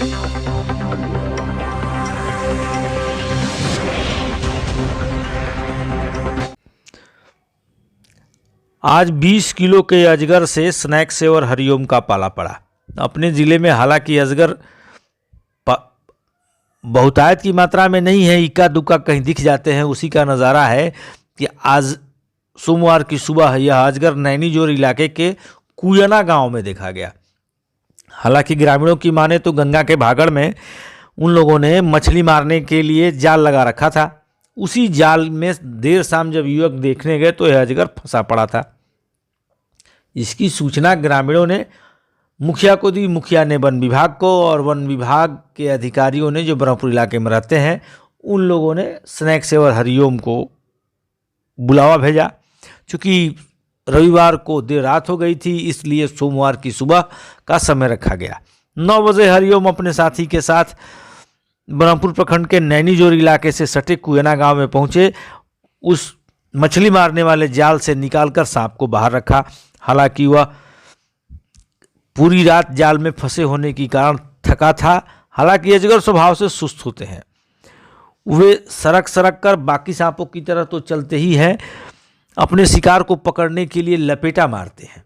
आज 20 किलो के अजगर से स्नैक सेवर हरिओम का पाला पड़ा। अपने ज़िले में हालांकि अजगर बहुतायत की मात्रा में नहीं है, इक्का दुक्का कहीं दिख जाते हैं। उसी का नज़ारा है कि आज सोमवार की सुबह यह अजगर नैनीजोर इलाके के कुयना गांव में देखा गया। हालांकि ग्रामीणों की माने तो गंगा के भागड़ में उन लोगों ने मछली मारने के लिए जाल लगा रखा था। उसी जाल में देर शाम जब युवक देखने गए तो यह अजगर फंसा पड़ा था। इसकी सूचना ग्रामीणों ने मुखिया को दी। मुखिया ने वन विभाग को, और वन विभाग के अधिकारियों ने, जो ब्रह्मपुर इलाके में रहते हैं, उन लोगों ने स्नैक सेवर हरिओम को बुलावा भेजा। चूँकि रविवार को देर रात हो गई थी, इसलिए सोमवार की सुबह का समय रखा गया। 9 बजे हरिओम अपने साथी के साथ ब्रह्मपुर प्रखंड के नैनीजोर इलाके से सटे कुयना गांव में पहुंचे। उस मछली मारने वाले जाल से निकालकर सांप को बाहर रखा। हालांकि वह पूरी रात जाल में फंसे होने के कारण थका था। हालांकि अजगर स्वभाव से सुस्त होते हैं, वे सरक सरक कर बाकी सांपों की तरह तो चलते ही हैं, अपने शिकार को पकड़ने के लिए लपेटा मारते हैं।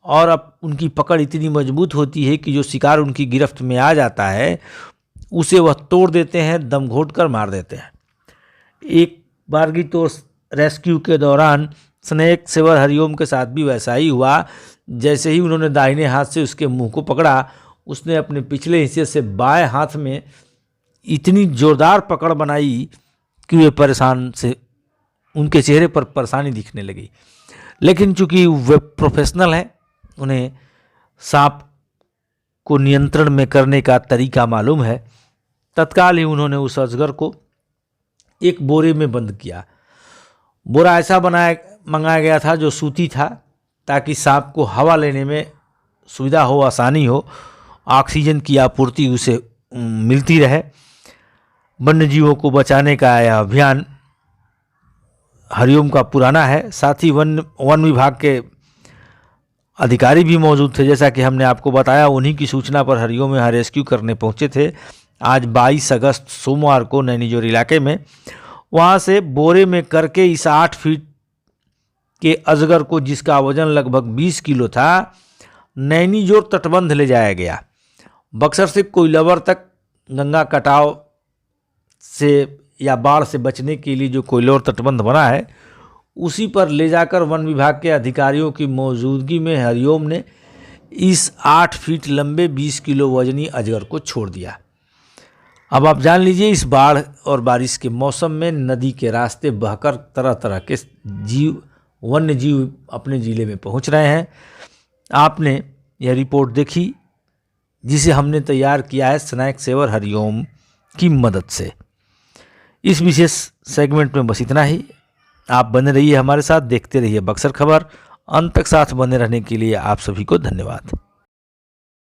और अब उनकी पकड़ इतनी मजबूत होती है कि जो शिकार उनकी गिरफ्त में आ जाता है उसे वह तोड़ देते हैं, दम घोट कर मार देते हैं। एक बार की तो रेस्क्यू के दौरान स्नैक सेवर हरिओम के साथ भी वैसा ही हुआ। जैसे ही उन्होंने दाहिने हाथ से उसके मुंह को पकड़ा, उसने अपने पिछले हिस्से से बाएं हाथ में इतनी जोरदार पकड़ बनाई कि वे परेशान से, उनके चेहरे पर परेशानी दिखने लगी। लेकिन चूंकि वे प्रोफेशनल हैं, उन्हें सांप को नियंत्रण में करने का तरीका मालूम है। तत्काल ही उन्होंने उस अजगर को एक बोरे में बंद किया। बोरा ऐसा मंगाया गया था जो सूती था, ताकि सांप को हवा लेने में सुविधा हो, आसानी हो, ऑक्सीजन की आपूर्ति उसे मिलती रहे। वन्य जीवों को बचाने का यह अभियान हरिओम का पुराना है। साथ ही वन विभाग के अधिकारी भी मौजूद थे। जैसा कि हमने आपको बताया, उन्हीं की सूचना पर हरिओम में रेस्क्यू करने पहुंचे थे। आज 22 अगस्त सोमवार को नैनीजोर इलाके में वहां से बोरे में करके इस 8 फीट के अजगर को, जिसका वजन लगभग 20 किलो था, नैनीजोर तटबंध ले जाया गया। बक्सर से कोइलवर तक गंगा कटाव से या बाढ़ से बचने के लिए जो कोइलवर तटबंध बना है, उसी पर ले जाकर वन विभाग के अधिकारियों की मौजूदगी में हरिओम ने इस 8 फीट लंबे 20 किलो वजनी अजगर को छोड़ दिया। अब आप जान लीजिए, इस बाढ़ और बारिश के मौसम में नदी के रास्ते बहकर तरह तरह के वन्य जीव अपने ज़िले में पहुंच रहे हैं। आपने यह रिपोर्ट देखी, जिसे हमने तैयार किया है स्नैक सेवर हरिओम की मदद से। इस विशेष सेगमेंट में बस इतना ही। आप बने रहिए हमारे साथ, देखते रहिए बक्सर खबर। अंत तक साथ बने रहने के लिए आप सभी को धन्यवाद।